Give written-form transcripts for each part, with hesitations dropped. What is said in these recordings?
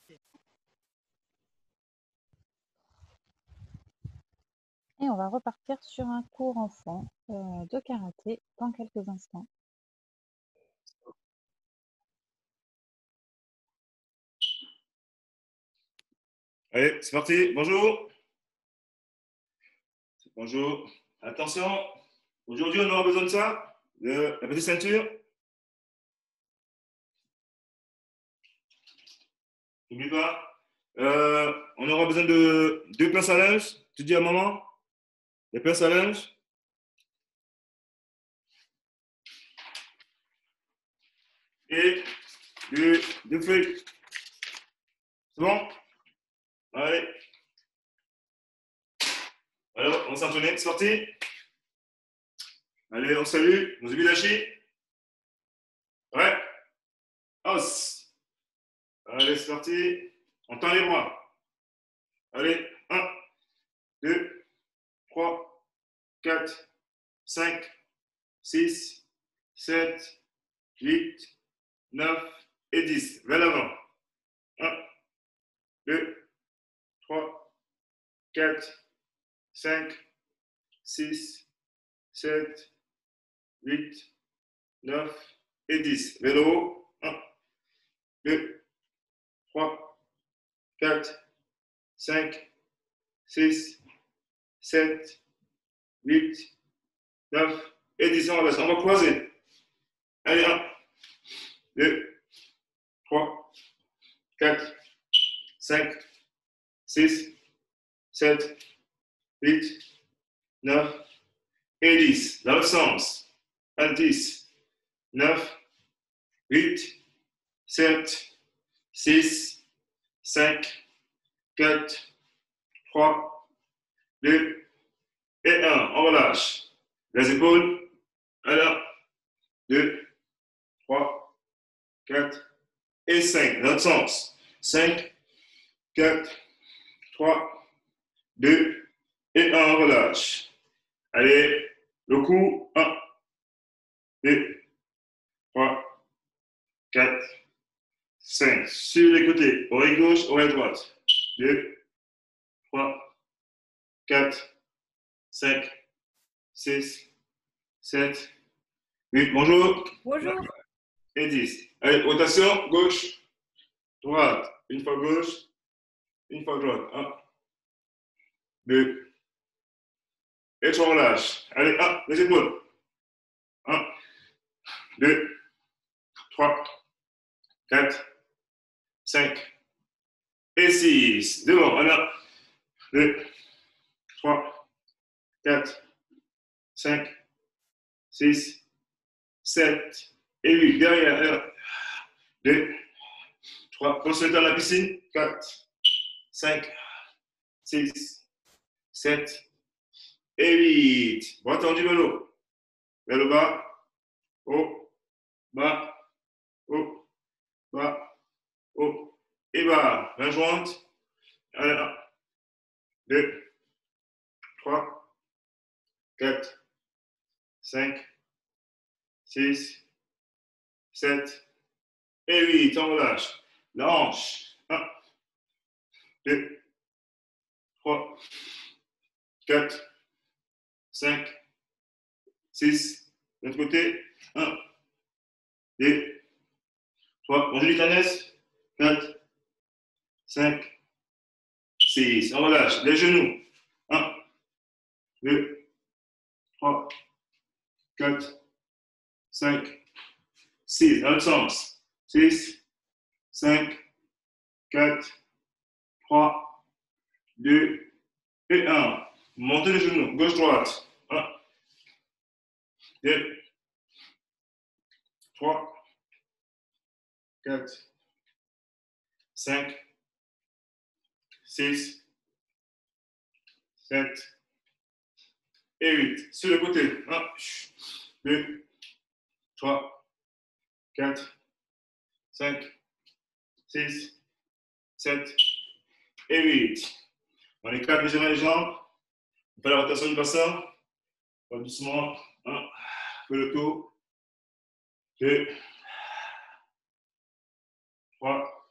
Et on va repartir sur un cours enfant de karaté dans quelques instants. Allez, c'est parti. Bonjour. Bonjour. Attention. Aujourd'hui, on aura besoin de ça, de la petite ceinture. N'oublie pas. On aura besoin de deux pinces à linge. Tu dis à maman, les pinces à linge. Et deux feuilles. C'est bon? Allez. Alors, on s'entraîne. C'est parti. Allez, on salue. Nos Dashi. Ouais. Os. Allez, c'est parti. On tend les bras. Allez, 1, 2, 3, 4, 5, 6, 7, 8, 9 et 10. Vers l'avant. 1, 2, 3, 4, 5, 6, 7, 8, 9 et 10. Vers le haut. 1, 2, 3, 4, 5, 6, 7, 8, 9 et 10. On va croiser. Allez, 1, 2, 3, 4, 5, 6, 7, 8, 9 et 10. Dans l'autre sens. 1, 10, 9, 8, 7, 6, 5, 4, 3, 2 et 1. On relâche. Les épaules. 1, 2, 3, 4 et 5. Dans l'autre sens. 5, 4, 3, 2 et 1. On relâche. Allez, le cou. 1, 2, 3, 4, 5. Sur les côtés. Oreille gauche, oreille droite. 2, 3, 4, 5, 6, 7, 8. Bonjour. Bonjour. Et 10. Allez, rotation, gauche, droite. Une fois gauche, une fois droite. 1, 2. Et tu relâches. Allez, 1, les épaules. 1, 2, 3, 4, 5 et 6. Devant. 1, 2, 3, 4, 5, 6, 7 et 8. Derrière. 1, 2, 3. Concentre dans la piscine. 4, 5, 6, 7 et 8. Bras tendu vers l'eau. Vers le bas. Haut. Bas. Haut. Bas. Haut. Et bas. Main jointe. 1, 2, 3, 4, 5, 6, 7 et 8. On relâche. La hanche. 1, 2, 3, 4, 5, 6. De l'autre côté. 1, 2, 3. On dit Thanès. 4, 5, 6. On relâche. Les genoux. 1, 2, 3, 4, 5, 6. Dans l'autre sens. 6, 5, 4, 3, 2 et 1. Montez les genoux. Gauche-droite. 1, 2, 3, 4, 5, 6, 7 et 8. Sur le côté. 1, 2, 3, 4, 5, 6, 7 et 8. On écarte légèrement les jambes. On fait la rotation du bassin. On va doucement. 1, on fait le tour. 2, 3,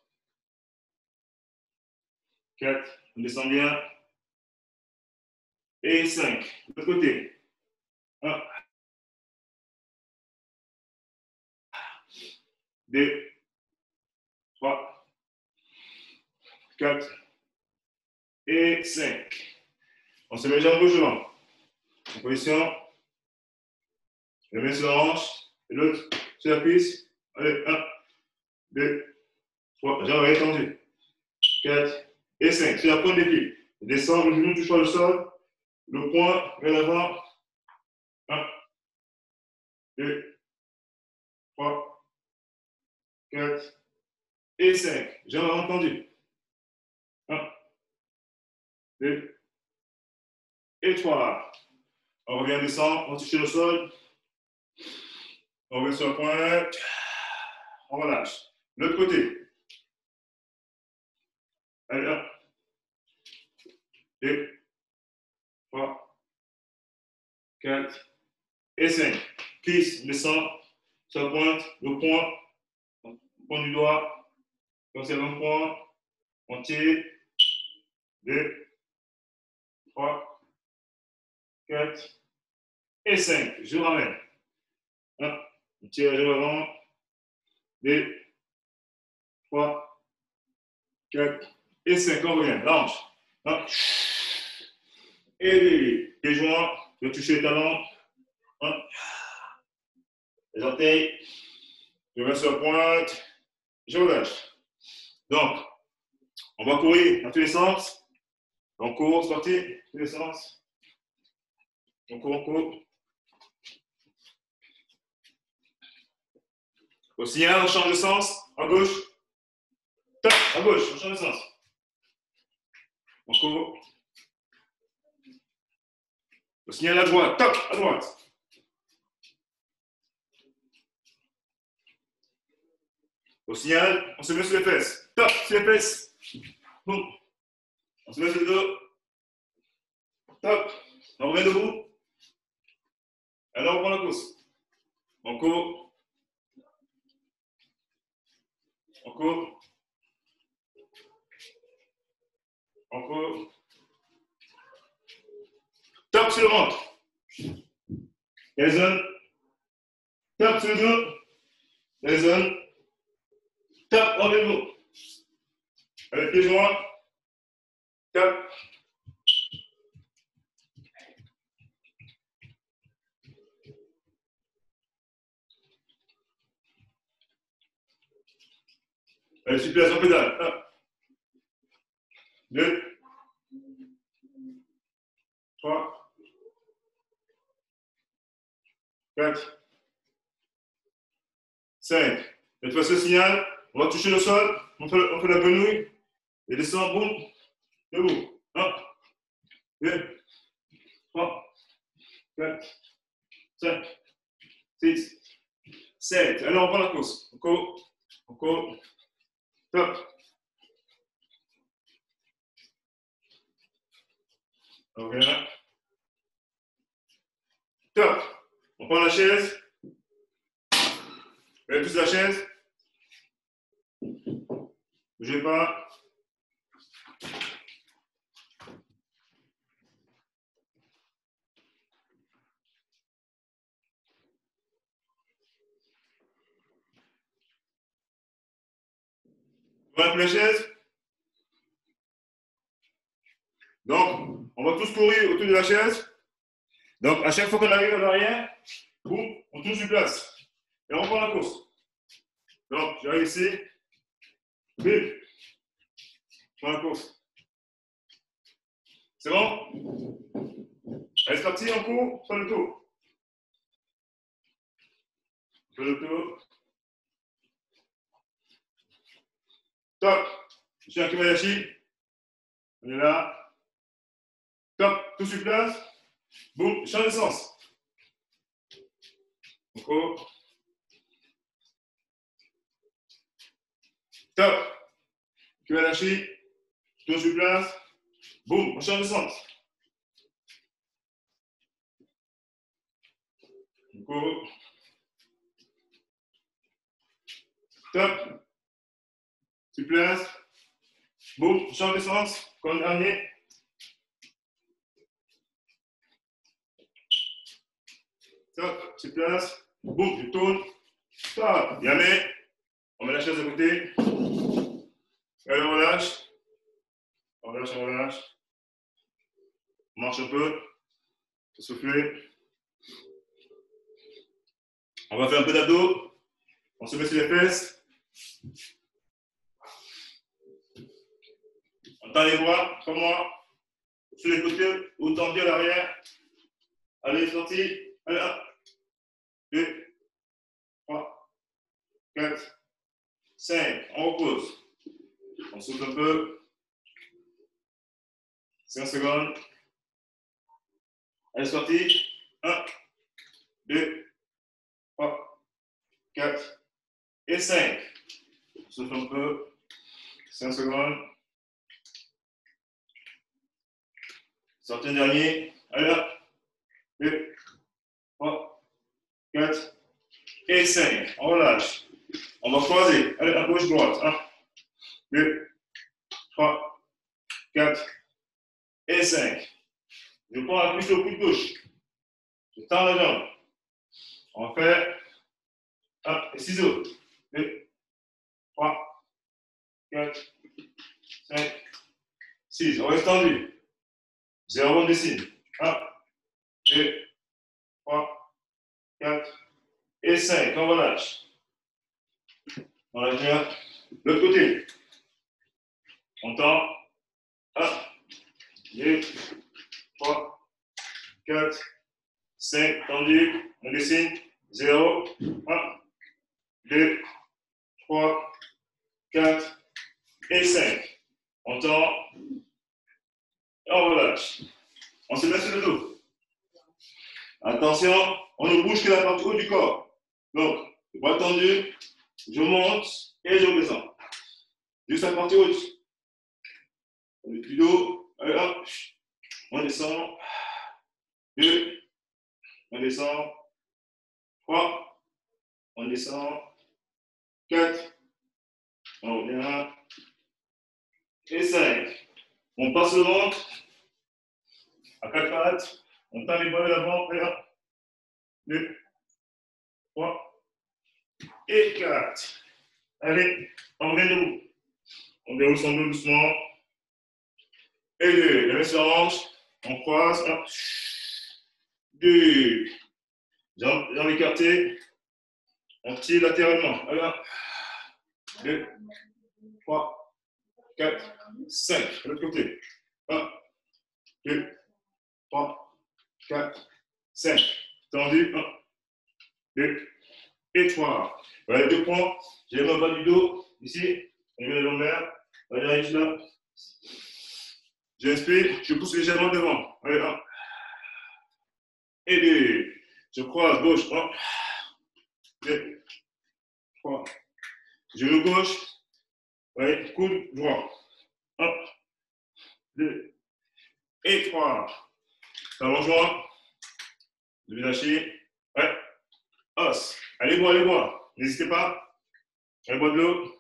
4, on descend bien. Et 5. De l'autre côté. 1, 2, 3, 4 et 5. On se met jambes gauche devant. En position. La main sur la hanche. Et l'autre sur la cuisse. Allez, 1, 2, 3. Jambes étendues. 4 et 5. Sur la pointe des pieds. Descends, le genou touche pas le sol. Le poing vers l'avant. 1, 2, 3, 4 et 5. Jambes entendues. 1, 2 et 3. On revient descendre, on touche le sol. On revient sur la pointe. On relâche. L'autre côté. Allez, 1, 2, 3, 4 et 5. Cuisse, descend. Sur la pointe, le point. Point du doigt. Conserve un point. On tire. 2, 3, 4 et 5. Je ramène. 1, on tire le avant. 2, 3, 4 et 5. On revient. Lâche. 1. Et les joints. Je vais toucher les talons. 1. Les orteils. Je vais sur la pointe. Je relâche. Donc, on va courir dans tous les sens. On court, c'est parti. Tous les sens. On court, on court. Au signal, on change de sens. À gauche. Top, à gauche, on change de sens. On court. Au signal à droite. Top, à droite. Au signal, on se met sur les fesses. Top, sur les fesses. Boum. On se met sur le dos. Top. On revient debout. Alors, on prend la course. On court. On court. On court. Top sur le ventre. Les zones. Top sur le dos. Les zones. Top, revient debout. Avec les joints. Top. Allez, circulation pédale. 1, 2, 3, 4, 5. Cette fois, ce signal, on va toucher le sol, on fait la grenouille, et descend, boum, debout. 1, 2, 3, 4, 5, 6, 7. Alors, on prend la course. On court, top. On revient. Top. On prend la chaise. Vous tous la chaise. Bougez pas. On va la chaise. Donc, on va tous courir autour de la chaise. Donc, à chaque fois qu'on arrive en arrière, boum, on tourne sur place. Et on prend la course. Donc, j'arrive ici. Bim. Je prends la course. C'est bon? Allez, c'est parti, on court, on fait le tour. On fait le tour. Top. Je suis un Kimayashi. On est là. Top. Tout sur place. Boum, change de sens. On court. Top. Kimayashi. Tout sur place. Boum, on change de sens. On court. Top. Sur place. Boum, change de sens, comme dernier. Stop, tu places. Boum, tu tournes. Stop. Yamé. On met la chaise à côté. Allez, on relâche. On relâche, on relâche. On marche un peu. Souffler. On va faire un peu d'abdos. On se met sur les fesses. On tend les bras, comme moi. Sur les côtés, ou tendu à l'arrière. Allez, sorti. Allez, 1, 2, 3, 4, 5. On repose. On souffle un peu. 5 secondes. Allez, sorti. 1, 2, 3, 4 et 5. On souffle un peu. 5 secondes. Sortez un dernier. Allez là. 2, 3, 4 et 5. On relâche. On va croiser. Allez, à gauche, droite. 1, 2, 3, 4 et 5. Je prends la cuisse au coude gauche. Je tends la jambe. On va faire 1 et ciseaux. 2, 3, 4, 5, 6. On reste tendu. 0, on dessine. 1, 2, 3, 4 et 5. On relâche. On relâche bien. L'autre côté. On tend. 1, 2, 3, 4, 5. Tendu. On dessine. 0, 1, 2, 3, 4 et 5. On tend. Et on relâche. On se met sur le dos. Attention, on ne bouge que la partie haute du corps. Donc, bras tendu, je monte et je descends. Juste la partie haute. On est plus dos. Allez, hop. On descend. 2. On descend. 3. On descend. 4. On revient. Et 5. On passe le ventre à 4 pattes. On tend les bras de l'avant. 1, 2, 3 et 4. Allez, on revient debout. On déroule son dos doucement. Et 2. Les mains sur la hanche. On croise. 1, 2. Jambes écartées. On tire latéralement. Allez, 1, 2, 3, 4, 5. De l'autre côté. 1, 2, 3, 4, 5. Tendu. 1, 2 et 3. Voilà, 2 points. J'ai les mains bas du dos. Ici. On met la lombaire. Allez, juste là. J'inspire. Je pousse légèrement devant. Allez, 1 et 2. Je croise gauche. 1, 2, 3. Genou gauche. Ouais, coude droit. 1, 2 et 3. Allongement. Demi lâcher. Ouais. Os. Allez boire, allez boire. N'hésitez pas. Allez boire de l'eau.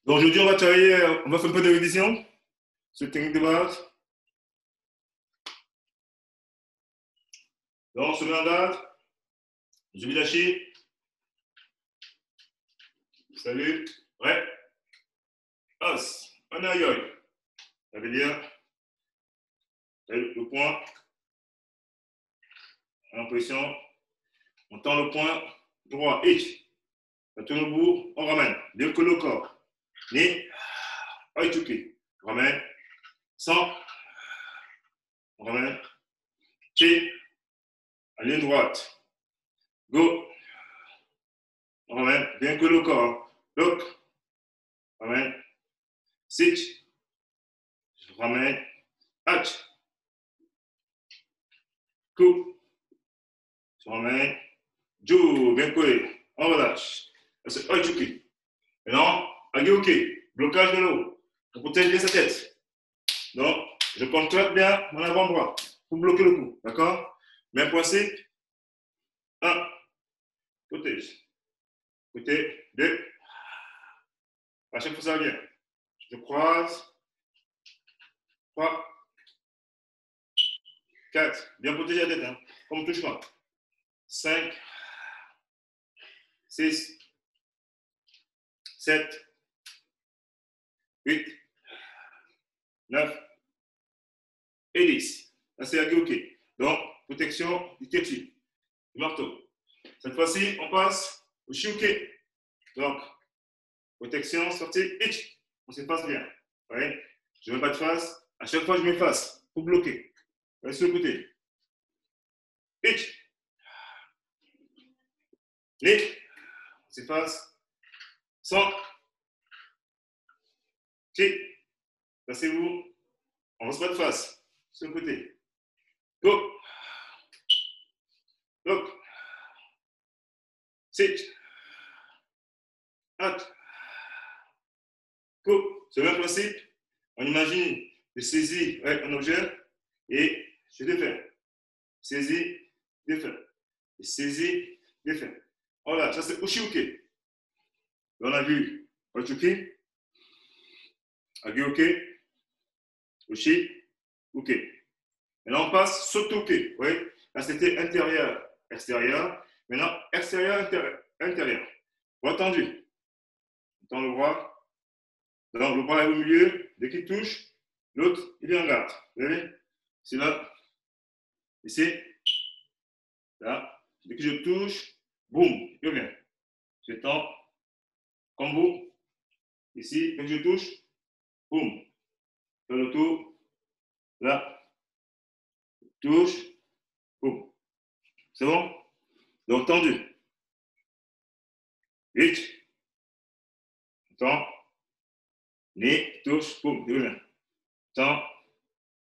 Donc aujourd'hui, on va travailler, on va faire un peu de révision sur technique de base. Donc, on se met en garde. Je vais lâcher. Salut. Ouais. Os. Un aïe. Ça veut dire le point en position. On tend le point droit. H. On tourne au bout. On ramène. Bien que le corps. Ni. Aïe, ramène. 100. On ramène. T. En ligne droite. Go. On ramène. Bien que le corps. Lock. Ramène. Sit. Je ramène. Hatch. Coup. Je ramène. Joe. Bien collé. On relâche. C'est Oichuki. Maintenant, Agioke, blocage de l'eau. On protège bien sa tête. Donc, je contracte bien mon avant-bras pour bloquer le cou. D'accord? Même principe. 1. Protège. Côté 2. À chaque fois, ça vient. Je croise. 3. 4. Bien protéger la tête. Hein? Comme touche pas. 5. 6. 7. 8. 9. Et 10. Là, c'est OK. Donc, protection du képi, du marteau. Cette fois-ci, on passe au shiuke. Donc, protection, sortie, hitch. On s'efface bien. Vous voyez? Je ne mets pas de face. À chaque fois, je m'efface pour bloquer. Vous voyez, sur le côté. Hitch. Lick. On s'efface. 100. Chick. Placez-vous. On ne se pas de face. Sur le côté. Go. Look. Sit. Out. Go. C'est le même principe. On imagine de saisir un objet et je défais. Saisis, défais. Et saisis, défais. Voilà, ça c'est Ushiuke. On a vu Ochuki, Agioke, Ushi, Uke. Maintenant on passe Sotoke. Oui, là c'était intérieur, extérieur. Maintenant extérieur, intérieur. Bras tendu. On tend le bras. Donc le bras est au milieu. Dès qu'il touche, l'autre il est en garde. Vous voyez? C'est là. Ici. Là. Dès que je touche, boum, je viens. Je tends. Combo. Ici, dès que je touche, boum. Fais le tour. Là. Touche. Boum. C'est bon? Donc tendu. Vite. Tends. Nez, touche, boum, je viens. Tends.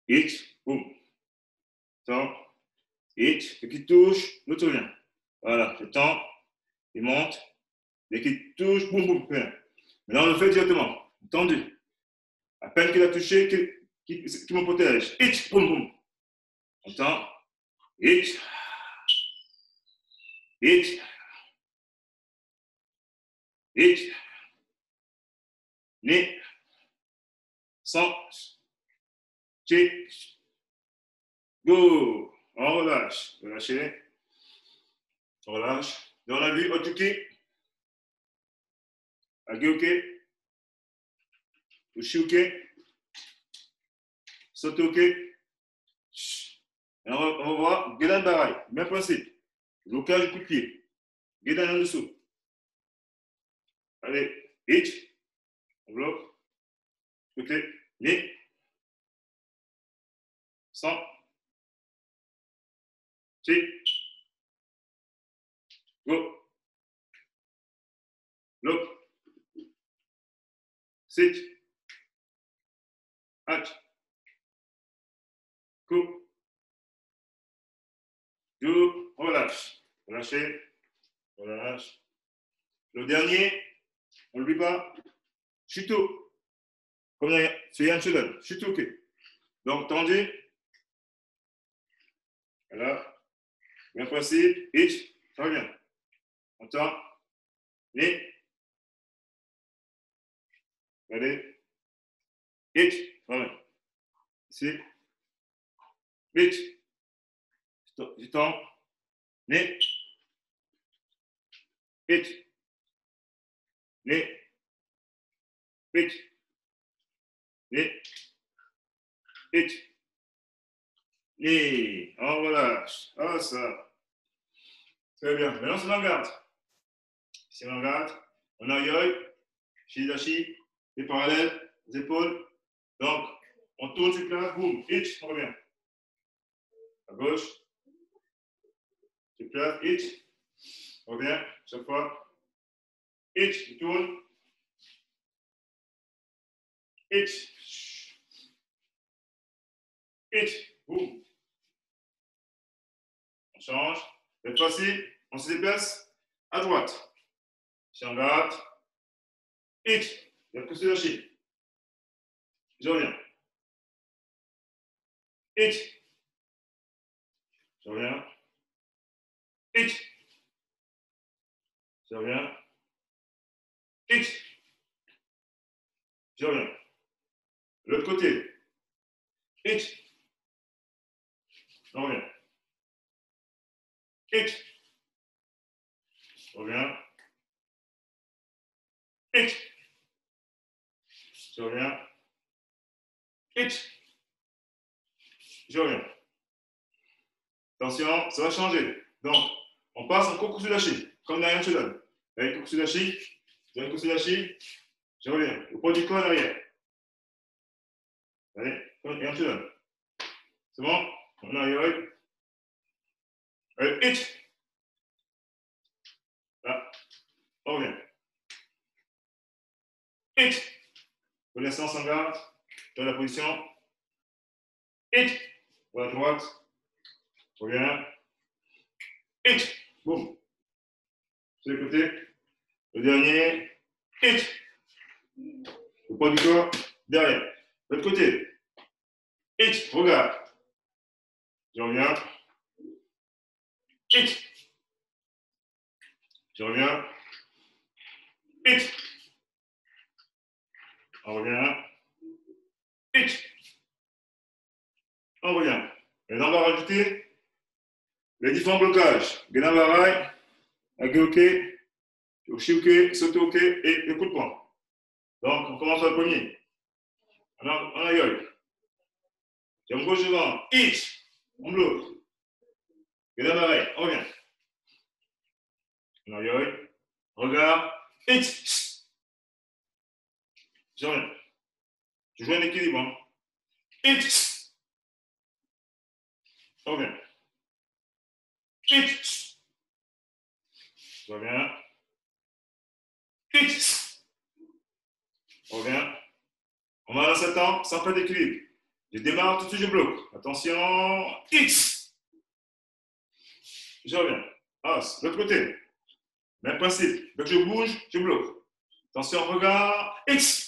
Vite, boum. Tends. Vite. Dès qu'il touche, l'autre vient. Voilà. Je tends. Il monte. Dès qu'il touche, boum, boum, vient. Maintenant, on le fait directement. Tendu. À peine qu'il a touché, qui me protège. Hitch, boum, boum. On tend. Hitch. Hitch. Hitch. Nez. Sans. Chick. Go. On relâche. Relâchez. On relâche. Donc, on a vu Otuki. Agioke. Ushiuke. Sotoke. On va voir Gedan Barai. Même principe. Blocage du coup de pied. Gedan en dessous. Allez. Hitch. On bloque. Côté. Nez. Sans. Chick. Go. Look. Sit. Hatch. Coupe. Do. Relâche. Relâchez. Relâche. Le dernier, on n'oublie pas. Chuto. Comme c'est Yann Chedan. Chuto, ok. Donc, tendu. Voilà. Même principe. Hitch. Ça revient. On tend. Nez. Allez. Hitch. Voilà. Ici. Hitch. Du temps. Nez. Hitch. Nez. Hitch. Nez. Hitch. Nez. On relâche. Ah, ça. Très bien. Maintenant, c'est l'en-garde. Ici, l'en-garde. On a yoï. Shidashi. Les parallèles. Les épaules. Donc, on tourne sur place. Boum. Hitch. On revient. À gauche. Sur place. Hitch. On revient. Chaque fois. Hitch. Il tourne. Hitch. Hitch. Boum. On change. Cette fois-ci, on se déplace à droite. Je suis en garde. X. Il y a poussé le chi. Je reviens. X. Je reviens. X. Je reviens. X. Je reviens. L'autre côté. X. Je reviens. X. Je reviens. X. Je reviens. X. Je reviens. Attention, ça va changer. Donc, on passe en kokusu dashi, comme dans un shodan. Avec kokusu dashi, dans un kokusu dashi, je reviens. Au poids du corps en arrière. Allez, et un shodan. C'est bon? On arrive. Allez, X. Là, on revient. X. Pour l'instant, sans garde. Dans la position. X. Pour la droite. Reviens. X. Boum. Sur les côtés. Le dernier. X. Le poids du corps. Derrière. L'autre côté. X. Regarde. Je reviens. X. Je reviens. X. On revient. X. On revient. Maintenant, on va rajouter les différents blocages. Genabarai, Ageoke, Oshiuke, Sotoke et le coup de poing. Donc, on commence par le premier. On aïe. Jambe gauche devant. X. On bloque. Genabarai, on revient. On aïe. Regarde. X. Je reviens. Je joue un équilibre. Hein. X. On revient. X. Je reviens. X. On revient. On va dans 7 ans sans perdre d'équilibre. Je démarre, tout de suite je bloque. Attention. X. Je reviens. As. L'autre côté. Même principe. Dès que je bouge, je bloque. Attention, regard. X.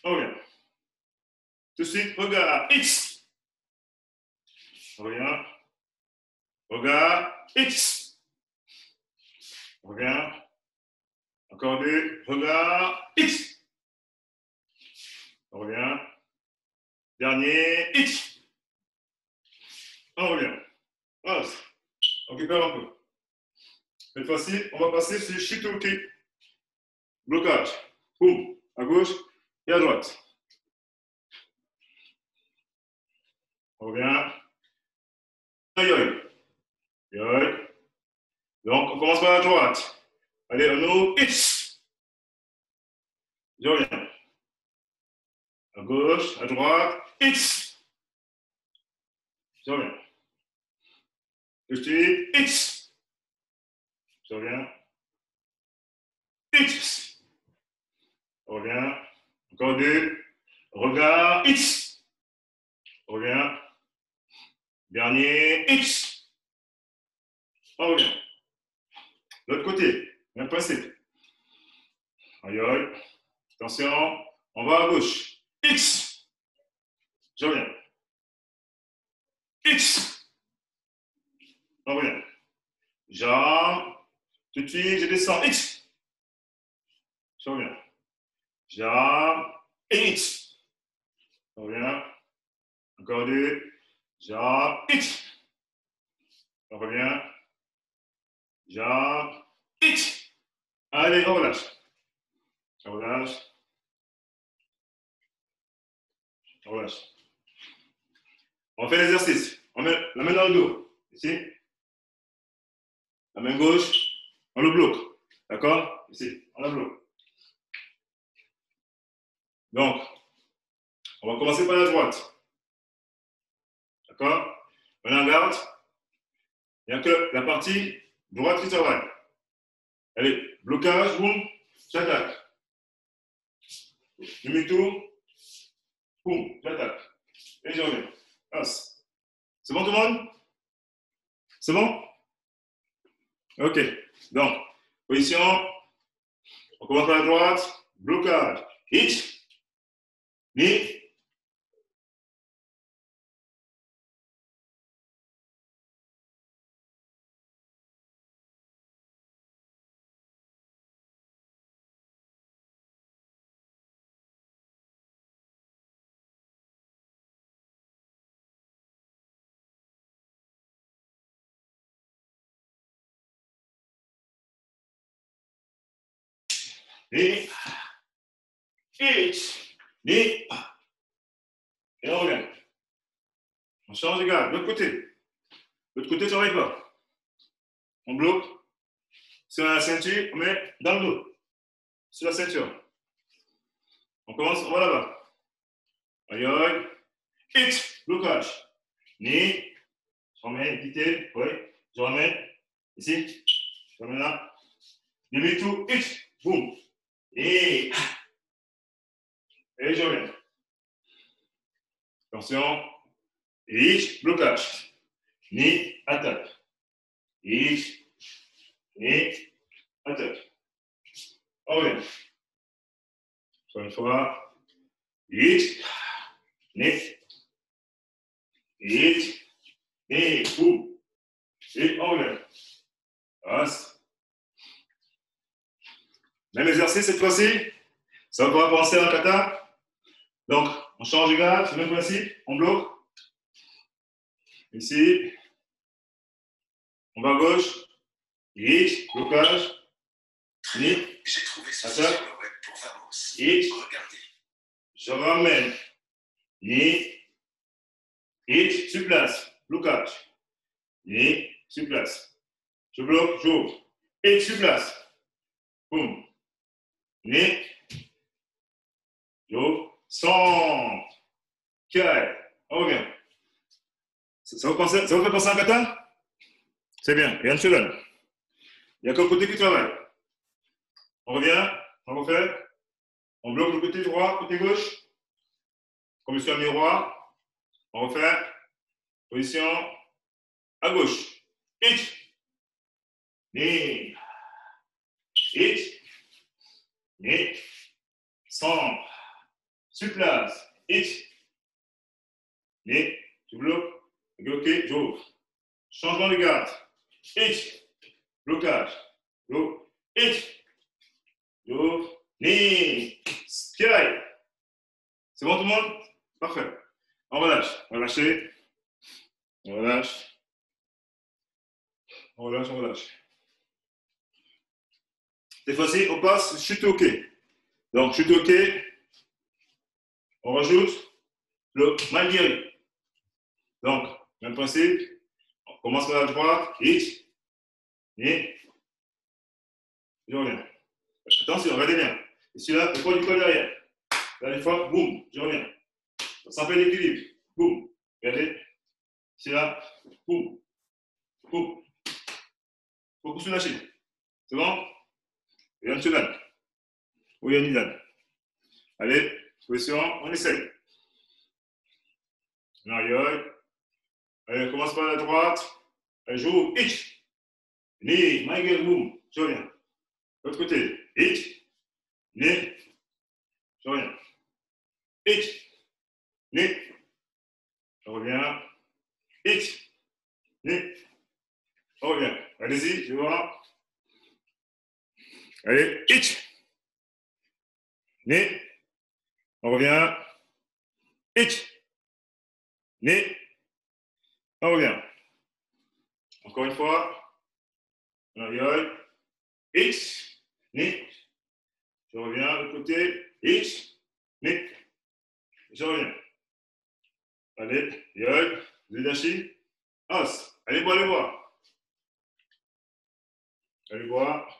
On revient. Tout de suite, regard. X. On revient. Regard. X. On revient. Encore deux. Regard. X. On revient. Dernier. X. On revient. As. On récupère un peu. Cette fois-ci, on va passer sur Shitoki. Blocage. Boum. À gauche et à droite. On revient. Aïe. Donc, on commence par la droite. Allez, on ouvre. X. Je reviens. À gauche, à droite. X. Je reviens. Je suis X. Je reviens. X. On revient. Encore deux. Regard. X. On revient. Dernier. X. On revient. L'autre côté. Même principe. Aïe, aïe. Attention. On va à gauche. X. Je reviens. X. On revient. Jambe. Tout de suite, je descends. X. Je reviens. Jambe. Et X. On revient. Encore deux. Jambe. X. On revient. Jambe. X. Allez, on relâche. On relâche. On relâche. On fait l'exercice. On met la main dans le dos. Ici. La main gauche, on le bloque. D'accord? Ici, on la bloque. Donc, on va commencer par la droite. D'accord? On est en garde. Il n'y a que la partie droite qui travaille. Allez, blocage, boum, j'attaque. Demi-tour, boum, j'attaque. Et je reviens. As. C'est bon tout le monde? C'est bon? Ok. Donc, Position. On commence par la droite. Blocage. Hit. Ni. Ni. Hit. Ni. Et on revient. On change de garde. L'autre côté. L'autre côté, tu n'arrives pas. On bloque. Sur la ceinture, on met dans le dos. Sur la ceinture. On commence, on va là-bas. Aïe, aïe. Hit. Blocage. Ni. Je remets, quitter. Oui. Je ramène. Ici. Je ramène là. Demi tout. Hit. Boum. Et je reviens. Attention. Hit. Blocage. Ni. Attaque. Hit. Ni. Attaque. On revient. Encore une fois. Hit. Ni. Hit. Et boum. Et on revient. Passe. Même exercice cette fois-ci. Ça va penser à un kata. Donc, on change de garde, c'est le même principe. On bloque. Ici. On va à gauche. Hit. Blocage. Ni. J'ai trouvé ça sur le web pour Vamos. Hit. Regardez. Je ramène. Ni. Hit. Sur place. Blocage. Ni. Sur place. Je bloque. J'ouvre. Hit. Sur place. Boum. Ni. J'ouvre. Centre. Carré. On revient. Ça vous fait penser à un kata? C'est bien. Rien ne se donne. Il n'y a qu'un côté qui travaille. On revient. On refait. On bloque le côté droit, côté gauche. Comme sur un miroir. On refait. Position à gauche. Hit. Ni. Hit. Ni. Centre. Sur place. Hit. Ni. Je bloque. Bloqué. J'ouvre. Changement de garde. Hit. Blocage. J'ouvre. Hit. J'ouvre. Ni. Spiraille. C'est bon tout le monde? Parfait. On relâche. On va lâcher. On relâche. On relâche, on relâche. Cette fois-ci, on passe chute au quai. Donc, chute au quai. On rajoute le mal guéri. Donc, même principe. On commence par la droite. Hit. Et je reviens. Attention, regardez bien. Ici, là, le poids du col derrière. Là, une fois, boum, je reviens. Ça fait l'équilibre. Boum. Regardez. Ici, là, boum. Boum. Beaucoup se lâcher. C'est bon? Et un cheval. Oui, un Nidal. Allez, position, on essaye. Aïe. Allez, on commence par la droite. Allez, j'ouvre. Hitch. Ni, my girl, boum. Je reviens. L'autre côté. Hitch. Ni. Je reviens. Hitch. Ni. Je reviens. Hitch. Ni. Je reviens. Allez-y, je vois. Allez, hitch. Ni. On revient. Hitch. Ni. On revient. Encore une fois. Aïe. Hitch. Ni. Je reviens de l'autre côté. Hitch. Ni. Je reviens. Allez, aïe. Zudashi. Os. Allez boire, allez boire. Allez boire.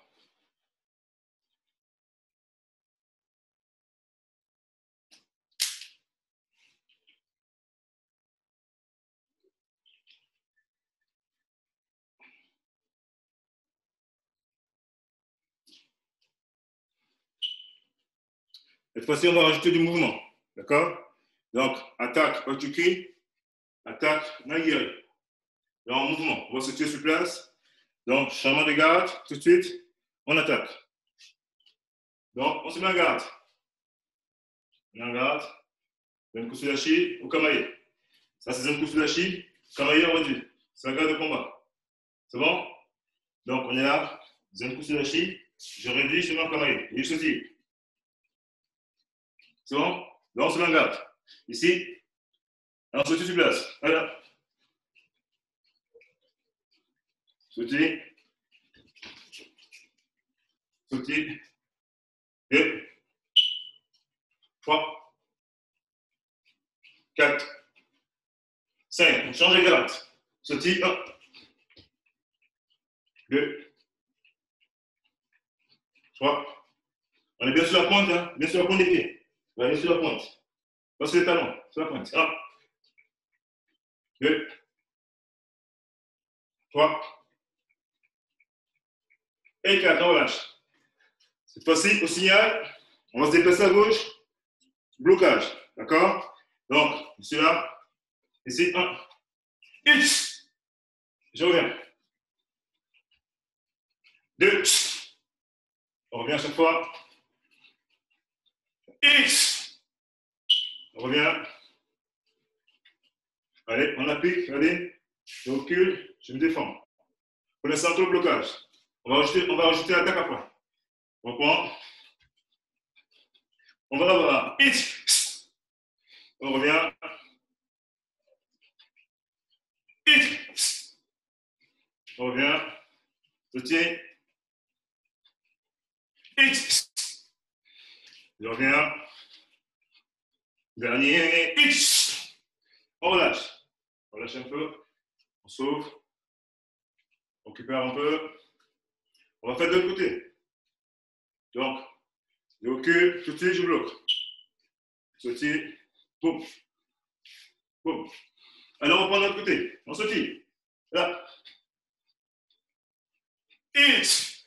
Cette fois-ci, on va rajouter du mouvement. D'accord? Donc, attaque, Otuki. Attaque, Nagiri. Donc, en mouvement. On va se tuer sur place. Donc, changement de garde, tout de suite. on attaque. Donc, on se met en garde. On est en garde. Zenkusu Dashi ou Kamae. Ça, c'est Zenkusu Dashi. Kamae rendu. C'est la garde de combat. C'est bon? Donc, on est là. Zenkusu Dashi. Je réduis, je mets en Kamae. Et je sautille. C'est bon? Donc, on se met en garde. Ici. Alors, sautille sur place. Voilà. Sautille. Sautille. 2, 3, 4, 5. On change de garde. Sautille. 1, 2, 3. On est bien sur la pointe, hein? Bien sur la pointe des pieds. On va aller sur la pointe. Pas sur les talons, sur la pointe. 1, 2, 3 et 4. On relâche. Cette fois-ci, au signal, on va se déplacer à gauche. Blocage. D'accord? Donc, ici là. Ici, 1. X. Je reviens. 2. On revient à chaque fois. X. On revient. Allez, on applique. Allez. Je recule. Je me défends. Pour l'instant, tout le blocage. On va rajouter l'attaque après. On reprend. On va avoir X. On revient. X. On revient. Soutien. X. Je reviens. Dernier. X. On relâche. On relâche un peu. On sauve. On récupère un peu. On va faire de l'autre côté. Donc, je recule. Tout de suite, je bloque. Sautille. Boum. Boum. Alors, on reprend de l'autre côté. On sautille. Là. X.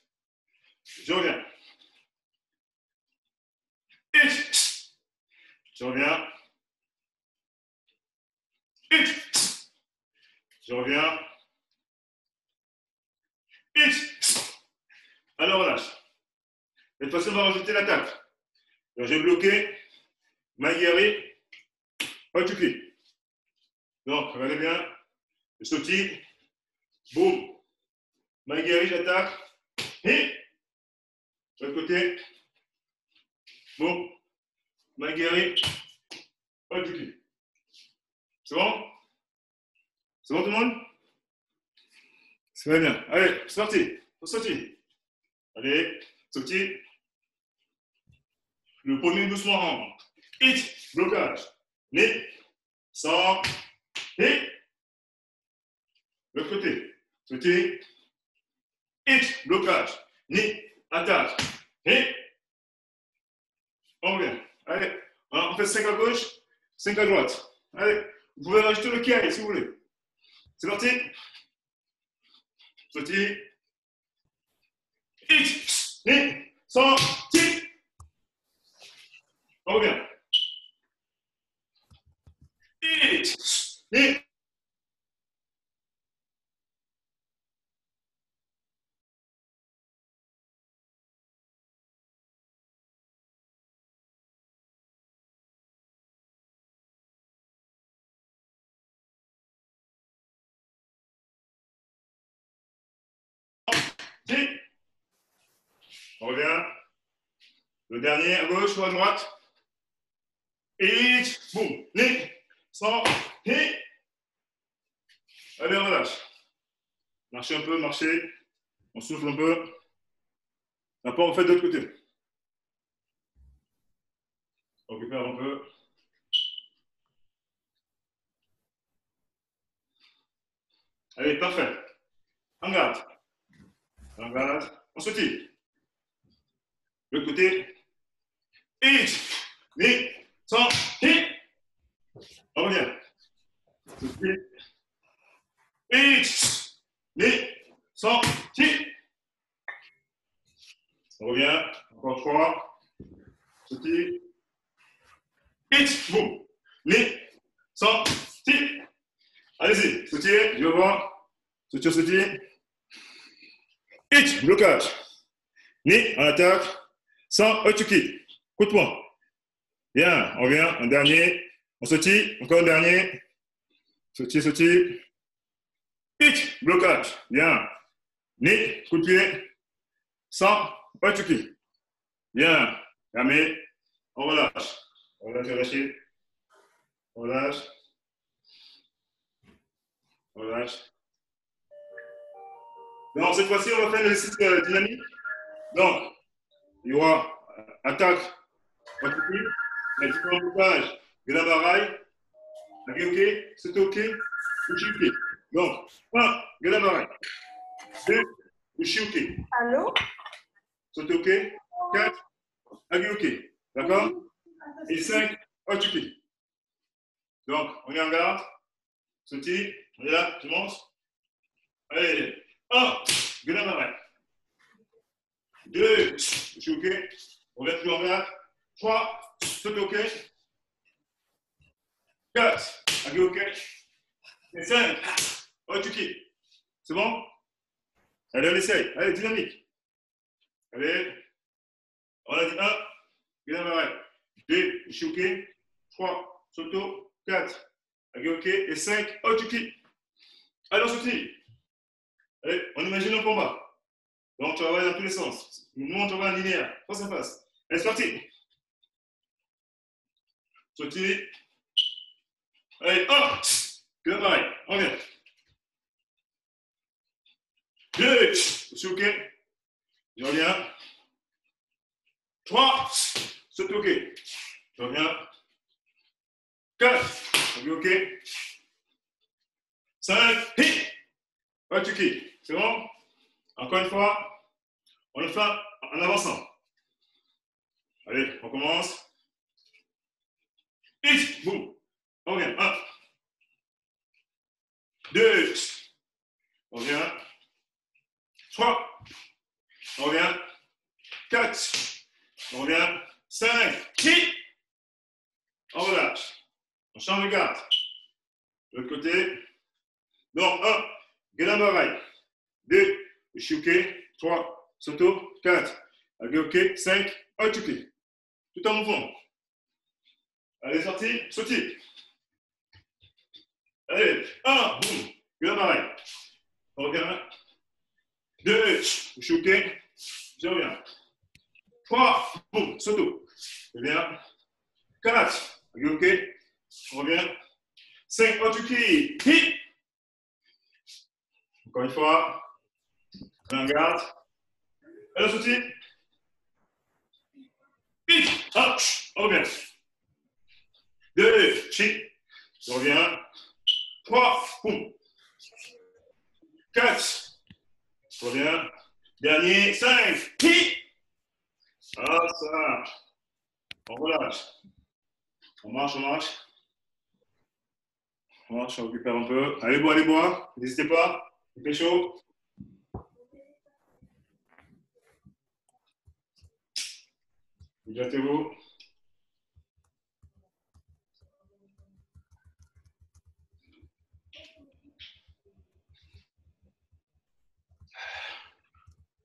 Je reviens. X. Je reviens. X. Je reviens. X. Alors, on lâche. Cette fois-ci, on va rajouter l'attaque. Donc, j'ai bloqué. Maïgari. Pas de pied. Donc, regardez bien. Je sautille. Boum. Maïgari, j'attaque. Et. De l'autre côté. Boum. Maïgari. Pas de pied. C'est bon? C'est bon tout le monde? C'est très bien. Allez, c'est parti. On sautille. Allez, sautille. Le premier doucement. Hit, blocage. Nez, sans, et. L'autre côté. Sautille. Hit, blocage. Nez, attaque. Et. On revient. Allez, on fait 5 à gauche, 5 à droite. Allez, vous pouvez rajouter le kiai si vous voulez. C'est parti. Sautille. Hit, nez, sans, tic. On revient. Hit, nez. On revient. Le dernier, à gauche ou à droite. Et boum. Nez. Sans. Et. Allez, on relâche. Marchez un peu, marchez. On souffle un peu. Après, on fait de l'autre côté. On récupère un peu. Allez, parfait. En garde. En garde. On sautille. L'autre côté. Et. Nez. Sans. Et. On revient. Sautille. Et. Nez. Sans. Et. On revient. Encore 3. Sautille. Et. Boum. Nez. Sans. Et. Allez-y. Sautille. Je vais voir. Sautille, sautille. Et. Blocage. Ni, on attaque. 100, Otuki. Coup de poing. Bien, on revient. Un dernier. On sautille. Encore un dernier. Sautille, sautille. Hit, blocage. Bien. Ni, coup de pied. 100, Otuki. Bien. Ramé. On relâche. On relâche, relâcher. On relâche. On relâche. Donc, cette fois-ci, on va faire l'exercice dynamique. Donc, il y aura attaque, Otuki, un petit peu en blocage, Gelabaraï, Agioke, Sotoke, Uchiuke. Donc, 1, Gelabaraï. 2, Uchiuke. Allô? Sotoke. 4, Agioke. D'accord? Et 5, Otuki. Donc, on est en garde. Sauti, on est là, tu montes. Allez, 1, Gelabaraï. 2, Uchiuke. On va toujours en garde. 3, Sotoke. 4, Agioke. Et 5, Otuki. C'est bon? Allez, on essaye. Allez, dynamique. Allez. On a dit 1, Guénamaray. 2, Ishiuke. 3, Soto. 4, Agioke. Et 5, Otuki. Allez, on sautille. Allez, on imagine un combat. Donc, tu vas aller dans tous les sens. Nous, on travaille en linéaire. Face à face. Allez, c'est parti. Sautille. Allez, 1, Guénamaray. On vient. 2, Ishiuke. Je reviens. 3, Sotoke. Je reviens. 4, Agioke. 5, hit. Otuki. C'est bon? Encore une fois, on le fait en avançant. Allez, on commence. Hit, boum. On revient. 1, 2, on revient. 3, on revient. 4, on revient. 5, hit. On relâche. On change de garde. De l'autre côté. Donc, 1, Gelamarai. 2, Ishiuke. 3, Soto. 4, Agioke. 5, Otuki. Tout en mouvement. Allez, sorti, sautille. Allez, 1, boum, Gelamarai. On revient. 2, Ishiuke. Je reviens. 3, boum, Soto. Je reviens. 4, Agioke. On revient. 5, Otuki. Hit. Encore une fois. On garde. Allez, sautille. Hit. 1, on revient. 2, chi. Je reviens. 3, boum. 4, je reviens. Dernier, 5, hit. Ah, ça. On relâche. On marche, on marche. On marche, on récupère un peu. Allez boire, allez boire. N'hésitez pas. Il fait chaud. Hydratez-vous.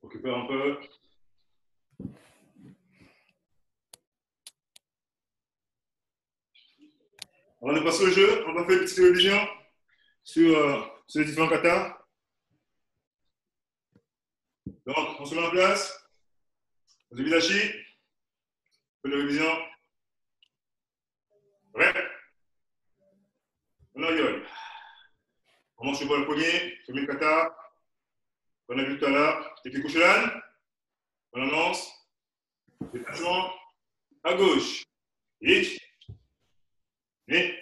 On récupère un peu. On va passer au jeu. On va faire une petite révision sur les différents katas. Donc, on se met en place. On se vidachi. On fait la révision. Prêt? On aïe. On mange sur le poignet. On met le kata. On a vu tout à l'heure. Technique Kushulan. On annonce. Détachement. À gauche. Hit. Hit.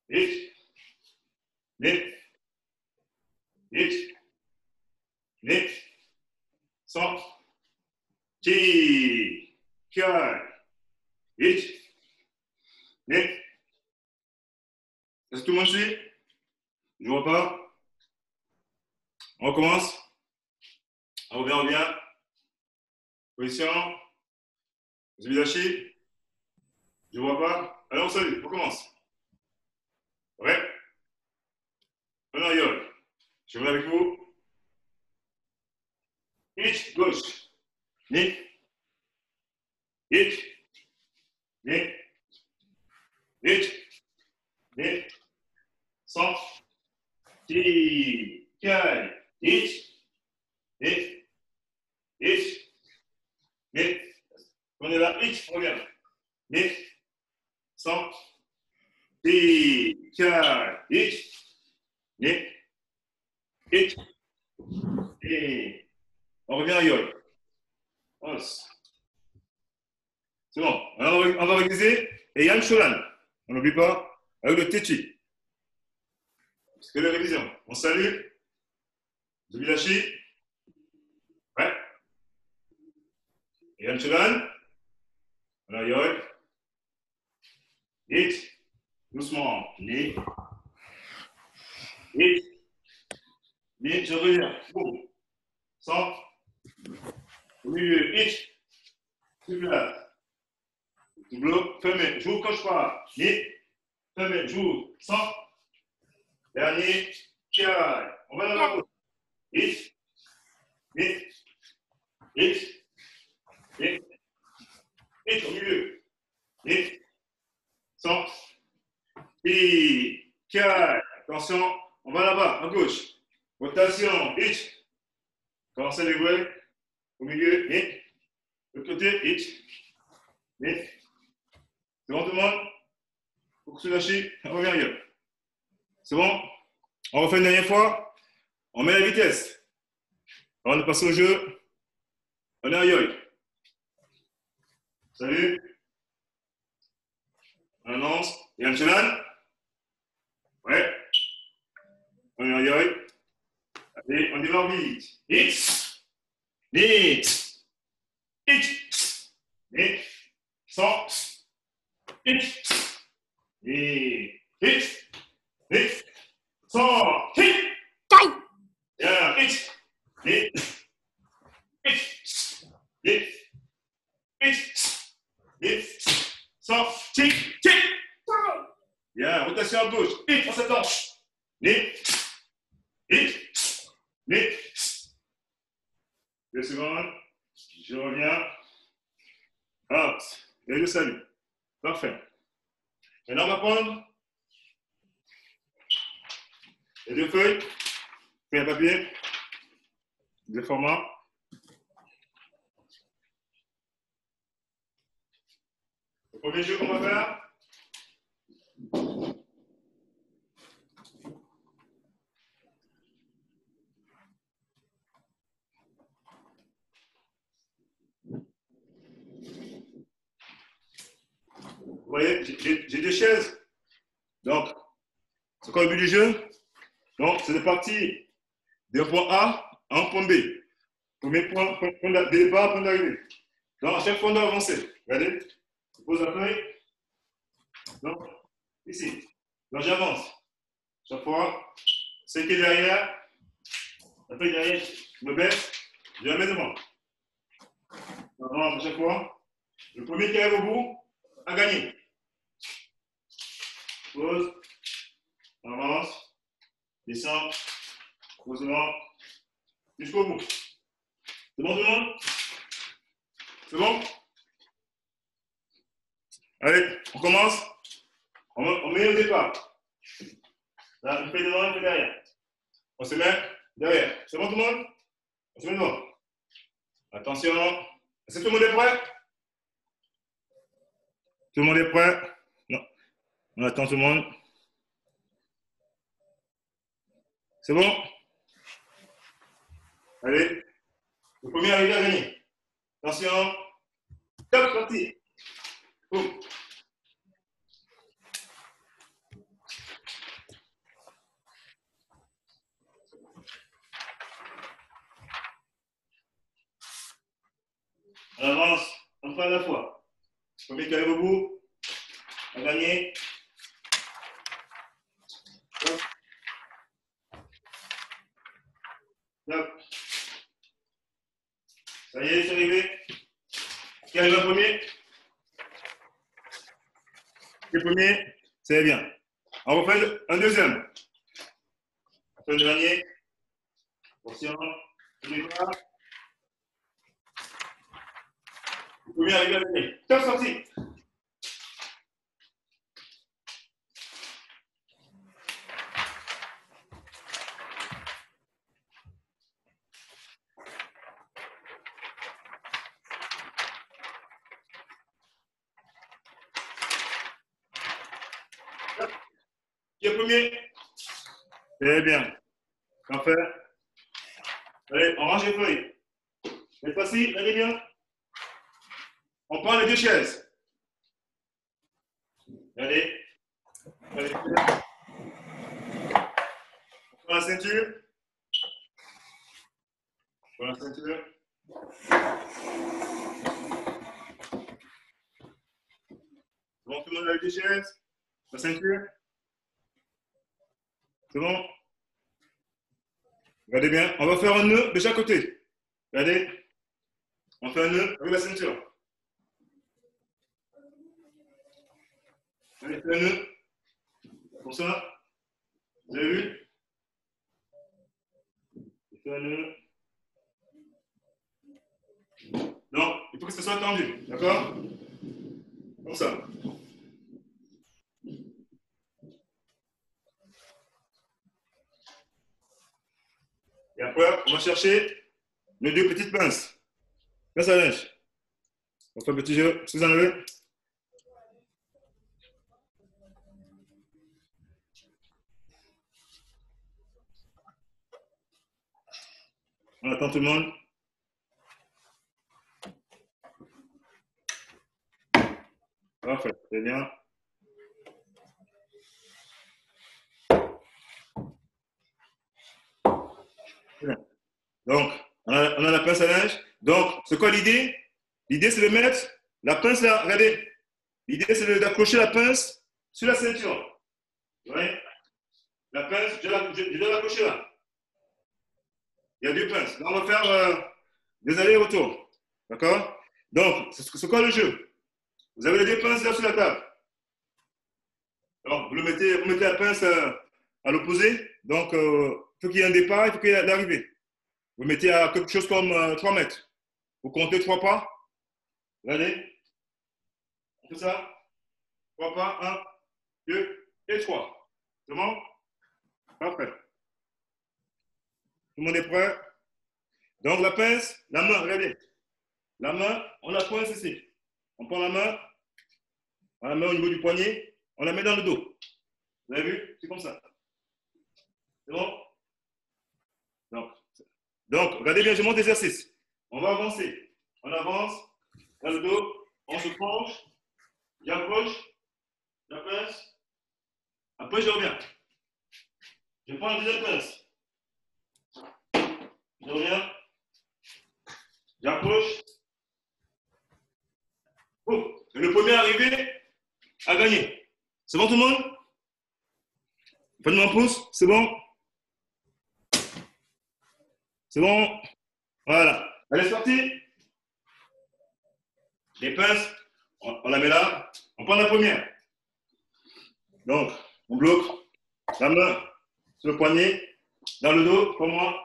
Hit. Hit. Hit. Hit. 100. Qui. Kai. Hit. Hit. Est-ce que tout le monde suit? Je ne vois pas. On recommence. On revient, on revient. Position. Zubidashi. Je ne vois pas. Allez, on salue. On commence. Ouais. On en yole. Je suis avec vous. Hitch, gauche. Ni. Hitch. Ni. Hitch. Ni. Centre. Ti. Cale. Hitch. Ni. Hitch. Ni. On est là. Hitch. Regarde. Ni. Centre. Ti. Cale. Hitch. Ni. Hitch. Ni. On revient à Yol. Os. C'est bon. Alors, on va réviser. Et Yann Cholan. On n'oublie pas. Avec le Techi. C'est la révision. On salue. Zubilashi. Ouais. Et Yann Cholan. Voilà, Yol. Hit. Doucement. Ni. Hit. Ni. Je reviens. Boum. Centre. Au milieu. Hit. Super. Double, fermé, joue quand je pars. Ni, fermé, joue, sans. Dernier, tiens. On va dans la route. Hit, hit, hit, hit, hit au milieu. Hit, sans. Hit, tiens. Attention, on va là-bas, à gauche. Rotation, hit. Commencez les jouets. Au milieu, hit. De l'autre côté, hit. Hit. C'est bon tout le monde? Faut que se lâcher, on revient ailleurs. C'est bon? On refait une dernière fois. On met la vitesse. Avant de passer au jeu, on est à Yoy. Salut. On annonce. Yann Chelan? Ouais. On est à Yoy. Allez, on démarre vite. Hit. Hit. Hit. Hit. 100. Hit. Et hit. Hit. 100. Hit. Bien. Hit. Hit. Hit. Hit. Hit. Hit. 100. Hit. Hit. Bien. Rotation à gauche. Hit. On s'attend. Hit. Hit. Hit. 2 secondes. Je reviens. Hop. Et je salue. Parfait. Maintenant, on va prendre les 2 feuilles, feuilles à papier, 2 formats. Le premier jeu qu'on va faire, vous voyez, j'ai 2 chaises. Donc, c'est quoi le but du jeu? Donc, c'est de partir d'un point A à un point B. Premier point de départ, point d'arrivée. Donc, à chaque fois, on doit avancer. Regardez, je pose la feuille. Donc, ici. Donc, j'avance. Chaque fois, ce qui est derrière, la feuille derrière, je me baisse, je la mets devant. J'avance à chaque fois. Le premier qui arrive au bout a gagné. Pose, on avance, descend, pose devant, jusqu'au bout. C'est bon tout le monde? C'est bon? Allez, on commence. On met au départ. Là, une feuille devant, une feuille derrière. On se met derrière. C'est bon tout le monde? On se met devant. Attention. Est-ce que tout le monde est prêt? Tout le monde est prêt? Non. On attend tout le monde. C'est bon? Allez. Le premier arrivé à gagner. Attention. Top, parti. Boum. On avance, un pas à la fois. Le premier qui arrive au bout a gagné. Top. Top. Ça y est, c'est arrivé. Qui arrive en premier? Le premier, c'est bien. On refait un deuxième. On fait le dernier. Attention, on y va. premier arrivé à gagner. Top, sorti. Qui est premier? Très bien. Parfait. Allez, on range les feuilles. Cette fois-ci, regardez bien. On prend les deux chaises. Regardez. Allez. On prend la ceinture. On prend la ceinture. Bon, tout le monde a les deux chaises. La ceinture. C'est bon? Regardez bien. On va faire un nœud de chaque côté. Regardez. On fait un nœud avec la ceinture. Allez, fais un nœud. Comme ça. Vous avez vu? Fais un nœud. Non, il faut que ce soit tendu. D'accord? Comme ça. Et après, on va chercher les deux petites pinces. Pince à linge. On fait un petit jeu. Si vous en avez. On attend tout le monde. Parfait, très bien. Donc, on a la pince à linge. Donc, c'est quoi l'idée? L'idée, c'est de mettre la pince là. Regardez. L'idée, c'est d'accrocher la pince sur la ceinture. Vous voyez? La pince, je dois l'accrocher là. Il y a deux pinces. Là, on va faire des allers-retours. D'accord? Donc, c'est quoi le jeu? Vous avez les deux pinces là sur la table. Alors, vous mettez la pince à l'opposé. Donc, il faut qu'il y ait un départ, il faut qu'il y ait l'arrivée. Vous mettez à quelque chose comme 3 mètres. Vous comptez 3 pas. Regardez. On fait ça. 3 pas. 1, 2 et 3. C'est bon? Parfait. Tout le monde est prêt? Donc, la pince, la main, regardez. La main, on la pince ici. On prend la main au niveau du poignet, on la met dans le dos. Vous avez vu? C'est comme ça. C'est bon? Donc, regardez bien, je monte l'exercice. On va avancer. On avance dans le dos, on se penche, j'approche, la pince. Après, je reviens. Je prends la deuxième pince. Je reviens. J'approche. Oh, le premier arrivé a gagné. C'est bon tout le monde? Faites-moi un pouce. C'est bon? C'est bon? Voilà. Allez, c'est parti. Les pinces, on la met là. On prend la première. Donc, on bloque la main sur le poignet, dans le dos, comme moi.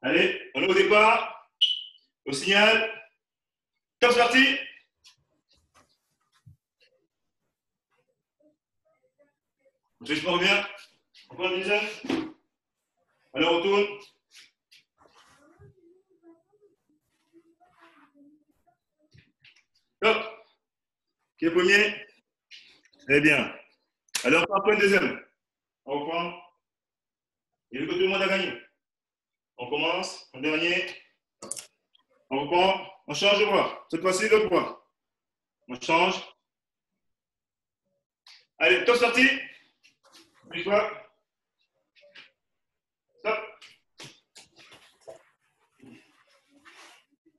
Allez, on est au départ. Au signal. Top, c'est parti. Je reviens. On prend la deuxième. Allez, on retourne. Top. Qui est premier? Très bien. Allez, on prend un deuxième. On reprend. Et le que tout le monde a gagné. On commence. En dernier. On reprend. On change de bras. Cette fois-ci, l'autre bras. On change. Allez, top, sorti. Une fois. Stop.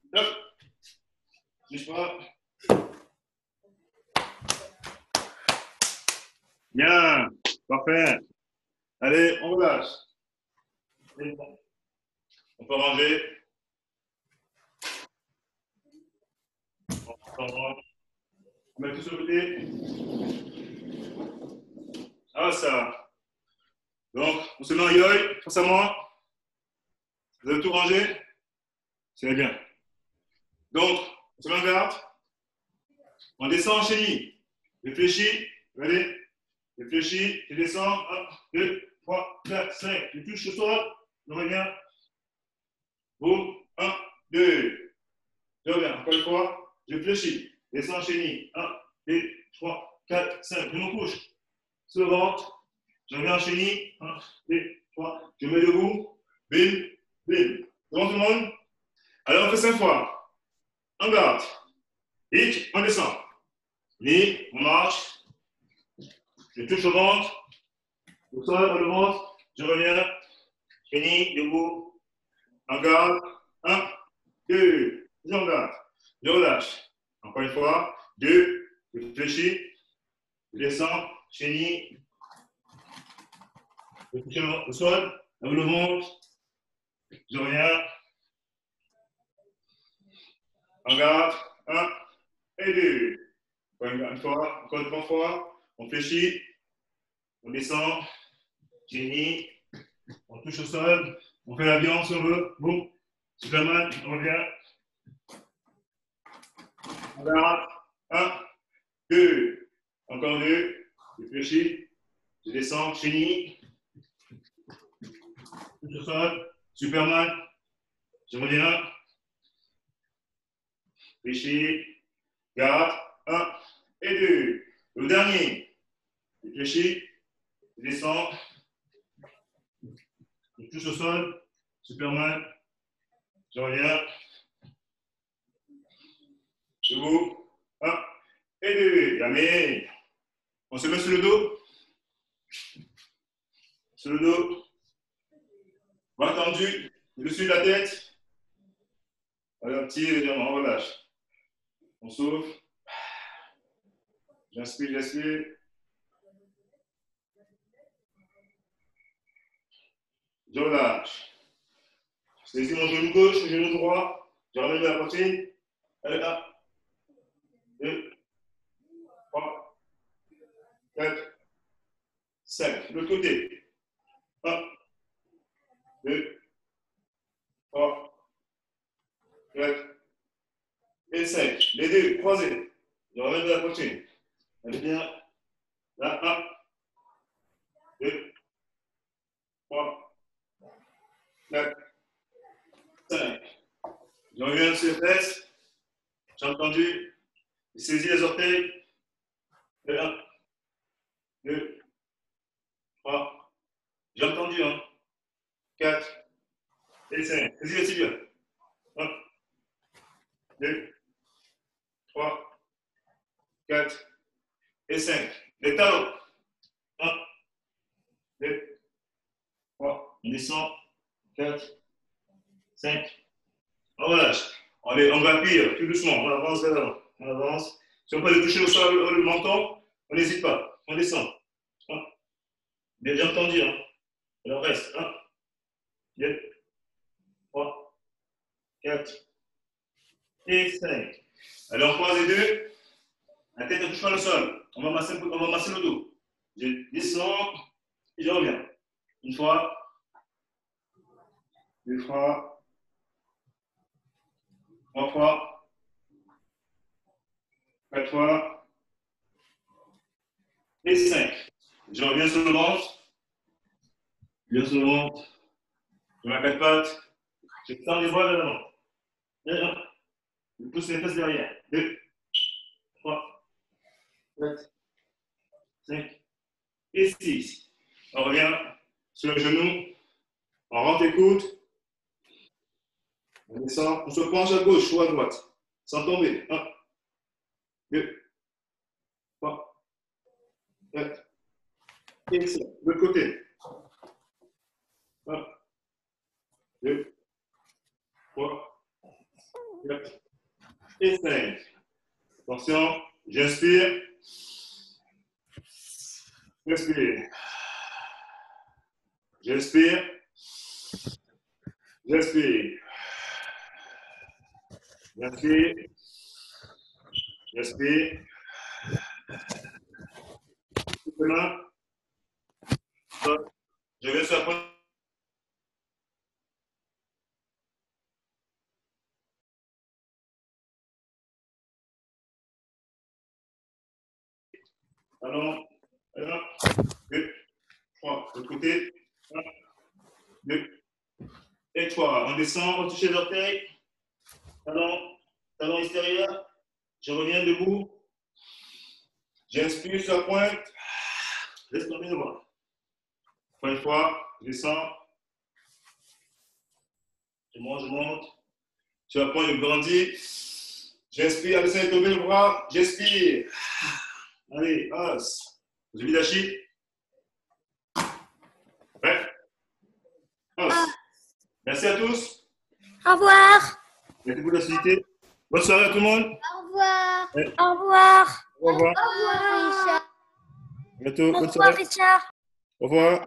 Stop. Bouge pas. Bien. Parfait. Allez, on relâche. On peut ranger. On met tout sur le côté. Ah, ça. Donc, on se met en yoï, face à moi. Vous avez tout rangé? C'est bien. Donc, on se met en garde. On descend en chenille. Réfléchis. Allez. Réfléchis. Tu descends. 1, 2, 3, 4, 5. Tu touches au sol. Je reviens. Boum. 1, 2. Je reviens. Encore une fois. Je fléchis. Descends en chenille. 1, 2, 3, 4, 5. Je me couche. Sur le ventre. Je reviens en chenille. 1, 2, 3. Je me mets debout. Bim. Bim. C'est bon tout le monde? Alors on fait 5 fois. On garde. Hic. On descend. Ni. On marche. Je touche au ventre. Au sol, le ventre. Je reviens. Fini. Debout. On garde. 1, 2. J'en garde. Je relâche. Encore une fois. 2. Je fléchis. Je descends. Chenille. Je touche au sol. Le ventre. Je reviens. On garde. 1 et 2. Encore une fois. Encore 3 fois. On fléchit. On descend. Chenille. On touche au sol. On fait l'avion si on veut. Boum. Superman. On revient. On garde. 1, 2. Encore 2. Je fléchis. Je descends. Chenille. Touche au sol. Superman. Je reviens. Fléchis. Garde. 1 et 2. Le dernier. Je fléchis. Je descends. Je touche au sol. Superman. Je reviens. Debout. 1 et 2. Jamais. On se met sur le dos. Sur le dos. Bras tendu. Le dessus de la tête. Alors, tire légèrement. On relâche. On souffle. J'inspire, j'expire. Je relâche. Je saisis mon genou gauche, mon genou droit. Je ramène la poitrine. Allez, 1, 2, 3, 4, 5. De l'autre côté. 1, 2, 3, 4 et 5. Les deux croisés. Je ramène la poitrine. Allez bien. Là, 1, 2, 3, 4, 5. Je reviens sur les fesses. J'ai entendu. Je saisis les orteils. 1, 2, 3. J'ai entendu, hein. 4 et 5. Saisis les tibias. 1, 2, 3, 4 et 5. Les talons. 1, 2, 3. On descend. 4, 5. On relâche. On grappille tout doucement. On avance vers l'avant. On avance. Si on peut aller toucher au sol le menton, on n'hésite pas. On descend. 1. Bien entendu. Hein. Alors reste. 1, 2, 3, 4 et 5. Allez, on croise les deux. La tête ne touche pas le sol. On va masser le dos. Je descends et je reviens. Une fois, 2 fois, 3 fois, 4 fois et 5. Je reviens sur le ventre. Je viens sur le ventre. Je mets 4 pattes. Je tends les bras vers l'avant. 1. Je pousse les fesses derrière. 2, 3, 4, 5 et 6. On revient sur le genou. On rentre les coudes. On descend. On se penche à gauche ou à droite. Sans tomber. 1, 2, 3, 4 et 5. De l'autre côté. 1, 2, 3, 4 et 5. Attention. J'inspire. J'expire. J'inspire. J'inspire. J'inspire. J'inspire. Demain, je vais sur la Talon. 1, 2, 3. De l'autre côté. 1, 2 et 3. On descend, on touche les orteils. Talon extérieur. Je reviens debout. J'inspire sur la pointe. Laisse tomber le bras. Encore une fois, je descends. Je monte. Sur la pointe, je grandis. J'inspire, laissez tomber le bras. J'expire. Allez, os. Je vis l'achille. Ouais. Os. Merci à tous. Au revoir. Merci pour la société. Bonne soirée à tout le monde. Au revoir. Ouais. Au revoir. Au revoir. Au revoir, Richard. À bientôt. Au Bonne revoir, soirée. Richard. Au revoir.